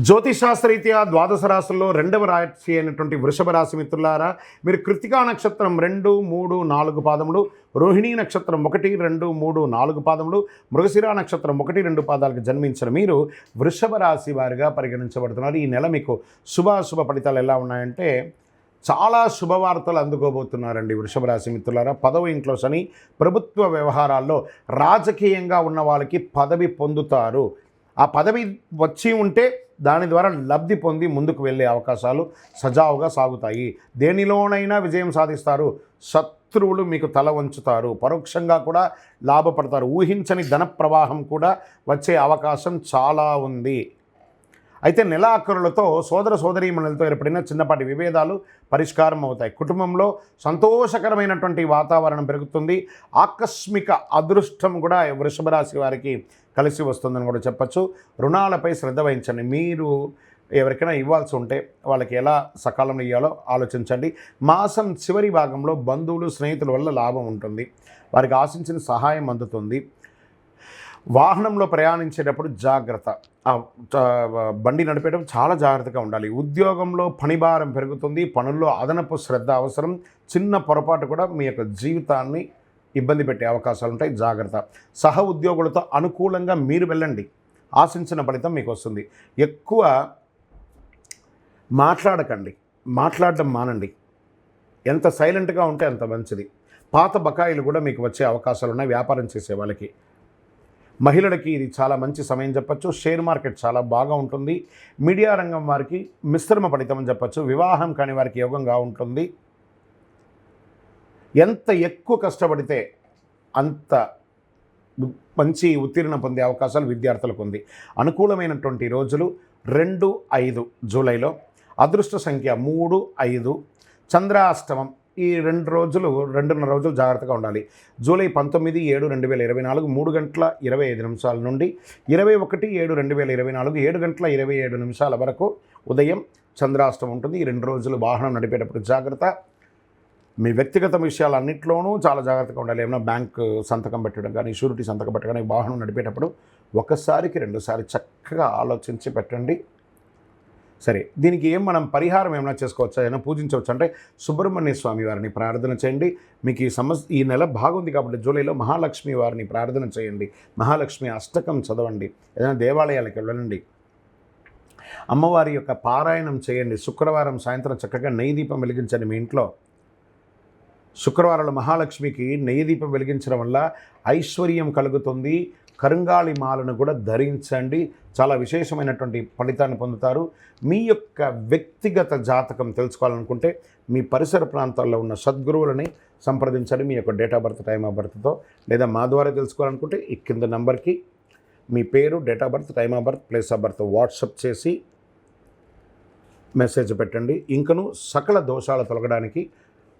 జ్యోతిషాస్త్రరీత్యా ద్వాదశ రాశుల్లో రెండవ రాశి అయినటువంటి వృషభ రాశి మిత్రులారా, మీరు కృత్తికా నక్షత్రం 2, 3, 4 పాదములు, రోహిణీ నక్షత్రం 1, 2, 3, 4 పాదములు, మృగశిర నక్షత్రం 1, 2 పాదాలకు జన్మించిన మీరు వృషభ రాశి వారిగా పరిగణించబడుతున్నారు. ఈ నెల మీకు శుభాశుభ ఫలితాలు ఎలా ఉన్నాయంటే చాలా శుభవార్తలు అందుకోబోతున్నారండి వృషభ రాశి మిత్రులారా. 10వ ఇంట్లో శని, ప్రభుత్వ వ్యవహారాల్లో రాజకీయంగా ఉన్న వాళ్ళకి పదవి పొందుతారు. ఆ పదవి వచ్చి ఉంటే దాని ద్వారా లబ్ధి పొంది ముందుకు వెళ్ళే అవకాశాలు సజావుగా సాగుతాయి. దేనిలోనైనా విజయం సాధిస్తారు. శత్రువులు మీకు తల వంచుతారు. పరోక్షంగా కూడా లాభపడతారు. ఊహించని ధన ప్రవాహం కూడా వచ్చే అవకాశం చాలా ఉంది. అయితే నెలాఖరులతో సోదర సోదరీమణులతో ఏర్పడిన చిన్నపాటి విభేదాలు పరిష్కారం అవుతాయి. కుటుంబంలో సంతోషకరమైనటువంటి వాతావరణం పెరుగుతుంది. ఆకస్మిక అదృష్టం కూడా వృషభ రాశి వారికి కలిసి వస్తుందని కూడా చెప్పచ్చు. రుణాలపై శ్రద్ధ వహించండి. మీరు ఎవరికైనా ఇవ్వాల్సి ఉంటే వాళ్ళకి ఎలా సకాలంలో ఇవ్వాలో ఆలోచించండి. మాసం చివరి భాగంలో బంధువులు స్నేహితుల వల్ల లాభం ఉంటుంది. వారికి ఆశించిన సహాయం అందుతుంది. వాహనంలో ప్రయాణించేటప్పుడు జాగ్రత్త. బండి నడిపేటప్పుడు చాలా జాగ్రత్తగా ఉండాలి. ఉద్యోగంలో పనిభారం పెరుగుతుంది. పనుల్లో అదనపు శ్రద్ధ అవసరం. చిన్న పొరపాటు కూడా మీ యొక్క జీవితాన్ని ఇబ్బంది పెట్టే అవకాశాలు ఉంటాయి. జాగ్రత్త. సహ ఉద్యోగులతో అనుకూలంగా మీరు వెళ్ళండి. ఆశించిన ఫలితం మీకు వస్తుంది. ఎక్కువ మాట్లాడకండి. మాట్లాడడం మానండి. ఎంత సైలెంట్గా ఉంటే అంత మంచిది. పాత బకాయిలు కూడా మీకు వచ్చే అవకాశాలు ఉన్నాయి వ్యాపారం చేసే వాళ్ళకి. మహిళలకి ఇది చాలా మంచి సమయం చెప్పచ్చు. షేర్ మార్కెట్ చాలా బాగా ఉంటుంది. మీడియా రంగం వారికి మిశ్రమ ఫలితం అని చెప్పచ్చు. వివాహం కాని వారికి యోగంగా ఉంటుంది. ఎంత ఎక్కువ కష్టపడితే అంత మంచి ఉత్తీర్ణ పొందే అవకాశాలు విద్యార్థులకు ఉంది. అనుకూలమైనటువంటి రోజులు 2, 5 జూలైలో. అదృష్ట సంఖ్య 3, 5. చంద్రాష్టమం. ఈ 2 రోజులు 2.5 రోజులు జాగ్రత్తగా ఉండాలి. జూలై 19, 7, 2024 3 గంటల 25 నిమిషాల నుండి 21, 7, 2024 7 గంటల 27 నిమిషాల వరకు ఉదయం చంద్రాష్టమం ఉంటుంది. ఈ 2 రోజులు వాహనం నడిపేటప్పుడు జాగ్రత్త. మీ వ్యక్తిగత విషయాలన్నింటిలోనూ చాలా జాగ్రత్తగా ఉండాలి. ఏమైనా బ్యాంకు సంతకం పెట్టడం కానీ, షూరిటీ సంతకం పెట్టడం కానీ, వాహనం నడిపేటప్పుడు ఒకసారికి 2 సార్లు చక్కగా ఆలోచించి పెట్టండి. సరే, దీనికి మనం పరిహారం ఏమైనా చేసుకోవచ్చా, ఏమైనా పూజించవచ్చు అంటే సుబ్రహ్మణ్య స్వామి వారిని ప్రార్థన చేయండి. మీకు ఈ నెల బాగుంది కాబట్టి జూలైలో మహాలక్ష్మి వారిని ప్రార్థన చేయండి. మహాలక్ష్మి అష్టకం చదవండి. ఏదైనా దేవాలయాలకు వెళ్ళండి. అమ్మవారి యొక్క పారాయణం చేయండి. శుక్రవారం సాయంత్రం చక్కగా నెయ్యి దీపం వెలిగించండి మీ ఇంట్లో. శుక్రవారాలు మహాలక్ష్మికి నెయ్యి దీపం వెలిగించడం వల్ల ఐశ్వర్యం కలుగుతుంది. కరుంగాళి మాలను కూడా ధరించండి. చాలా విశేషమైనటువంటి ఫలితాన్ని పొందుతారు. మీ యొక్క వ్యక్తిగత జాతకం తెలుసుకోవాలనుకుంటే మీ పరిసర ప్రాంతాల్లో ఉన్న సద్గురువులని సంప్రదించండి. మీ యొక్క date of birth, time of బర్త్తో, లేదా మా ద్వారా తెలుసుకోవాలనుకుంటే ఈ కింద నంబర్కి మీ పేరు, date of birth, time of birth, place of birth WhatsApp చేసి మెసేజ్ పెట్టండి. ఇంకను సకల దోషాలు తొలగడానికి,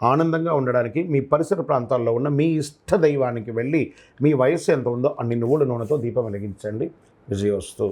ఆనందంగా ఉండడానికి మీ పరిసర ప్రాంతాల్లో ఉన్న మీ ఇష్ట దైవానికి వెళ్ళి మీ వయస్సు ఎంత ఉందో అన్ని నువ్వుల నూనెతో దీపం వెలిగించండి. విజయోస్తు.